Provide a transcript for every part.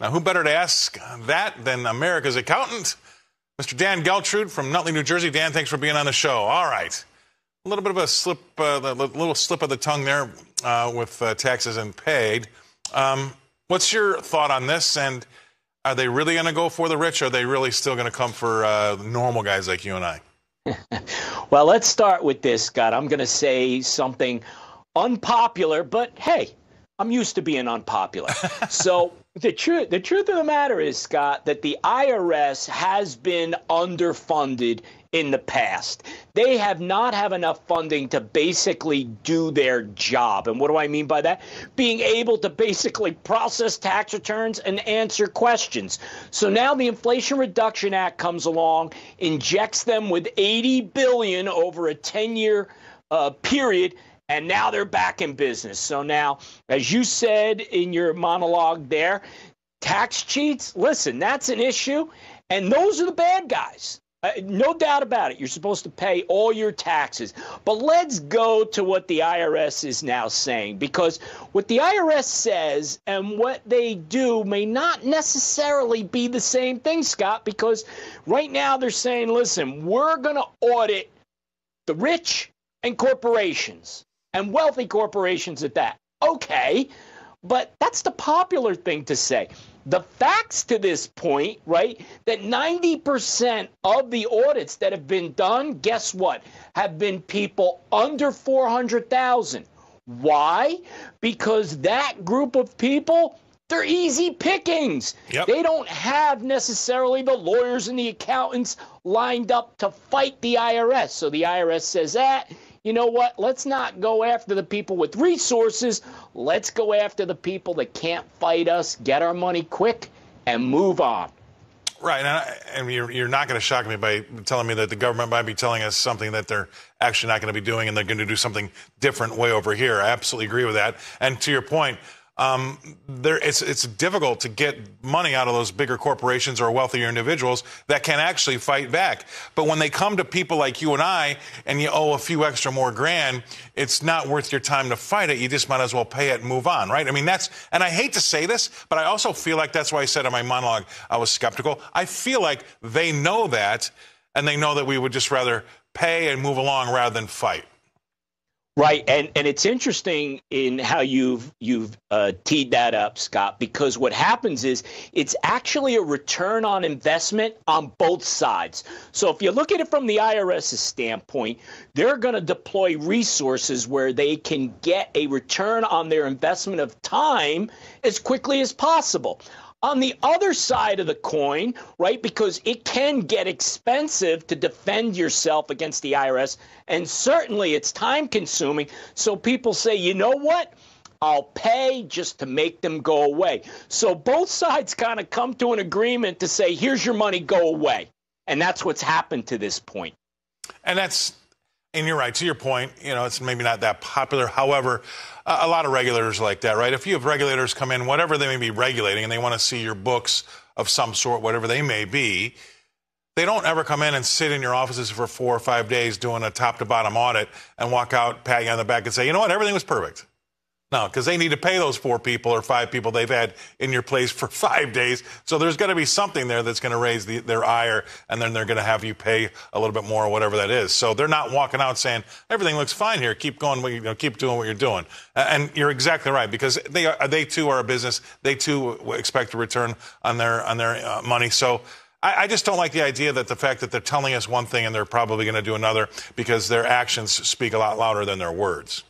Now, who better to ask that than America's accountant, Mr. Dan Geltrude from Nutley, New Jersey. Dan, thanks for being on the show. All right. A little bit of a slip, little slip of the tongue there with taxes and paid. What's your thought on this? And are they really going to go for the rich? Or are they really still going to come for normal guys like you and I? Well, let's start with this, Scott. I'm going to say something unpopular, but hey, I'm used to being unpopular. So the truth of the matter is, Scott, that the IRS has been underfunded in the past. They have not have enough funding to basically do their job. And what do I mean by that? Being able to basically process tax returns and answer questions. So now the Inflation Reduction Act comes along, injects them with $80 billion over a 10-year period, and now they're back in business. So now, as you said in your monologue there, tax cheats, listen, that's an issue, and those are the bad guys. No doubt about it. You're supposed to pay all your taxes. But let's go to what the IRS is now saying, because what the IRS says and what they do may not necessarily be the same thing, Scott, because right now they're saying, listen, we're going to audit the rich and corporations, and wealthy corporations at that. Okay, but that's the popular thing to say. The facts to this point, right, that 90% of the audits that have been done, guess what, have been people under 400,000. Why? Because that group of people, they're easy pickings. Yep. They don't have necessarily the lawyers and the accountants lined up to fight the IRS. So the IRS says that. You know what? Let's not go after the people with resources. Let's go after the people that can't fight us, get our money quick, and move on. Right. And you're not going to shock me by telling me that the government might be telling us something that they're actually not going to be doing, and they're going to do something different way over here. I absolutely agree with that. And to your point, it's difficult to get money out of those bigger corporations or wealthier individuals that can actually fight back. But when they come to people like you and I, and you owe a few extra more grand, it's not worth your time to fight it. You just might as well pay it and move on, right? I mean, and I hate to say this, but I also feel like that's why I said in my monologue I was skeptical. I feel like they know that, and they know that we would just rather pay and move along rather than fight. Right, and it's interesting in how you've teed that up, Scott, because what happens is it's actually a return on investment on both sides. So if you look at it from the IRS's standpoint, they're going to deploy resources where they can get a return on their investment of time as quickly as possible. On the other side of the coin, right, because it can get expensive to defend yourself against the IRS, and certainly it's time consuming. So people say, you know what? I'll pay just to make them go away. So both sides kind of come to an agreement to say, here's your money, go away. And that's what's happened to this point. And you're right, to your point, it's maybe not that popular. However, a lot of regulators like that, right? If you have regulators come in, whatever they may be regulating, and they want to see your books of some sort, whatever they may be, they don't ever come in and sit in your offices for 4 or 5 days doing a top-to-bottom audit and walk out, pat you on the back and say, you know what, everything was perfect. No, because they need to pay those 4 people or 5 people they've had in your place for 5 days. So there's going to be something there that's going to raise their ire, and then they're going to have you pay a little bit more or whatever that is. So they're not walking out saying, everything looks fine here. Keep going, keep doing what you're doing. And you're exactly right, because they too are a business. They too expect a return on their money. So I just don't like the idea that the fact that they're telling us one thing and they're probably going to do another, because their actions speak a lot louder than their words.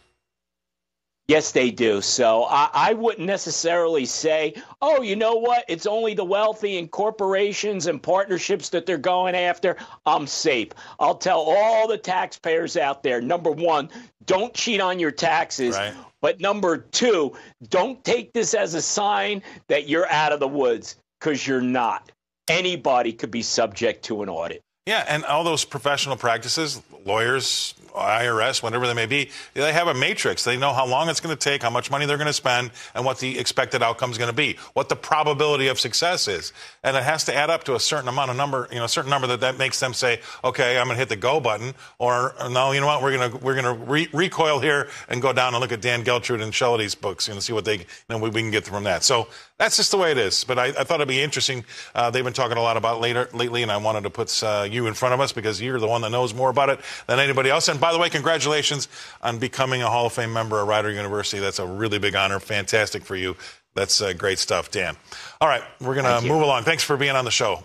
Yes, they do. So I wouldn't necessarily say, oh, you know what? It's only the wealthy and corporations and partnerships that they're going after. I'm safe. I'll tell all the taxpayers out there, number one, don't cheat on your taxes. Right. But number two, don't take this as a sign that you're out of the woods, because you're not. Anybody could be subject to an audit. Yeah, and all those professional practices, lawyers, IRS, whatever they may be, they have a matrix. They know how long it's going to take, how much money they're going to spend, and what the expected outcome is going to be, what the probability of success is. And it has to add up to a certain amount of number, a certain number that makes them say, okay, I'm going to hit the go button, or no, you know what, we're going to recoil here and go down and look at Dan Geltrude and Shelley's books and see what we can get from that. So that's just the way it is. But I thought it'd be interesting. They've been talking a lot about lately, and I wanted to put you in front of us because you're the one that knows more about it than anybody else. And by the way, congratulations on becoming a Hall of Fame member of Rider University. That's a really big honor. Fantastic for you. That's great stuff, Dan. All right, we're going to move along. Thanks for being on the show.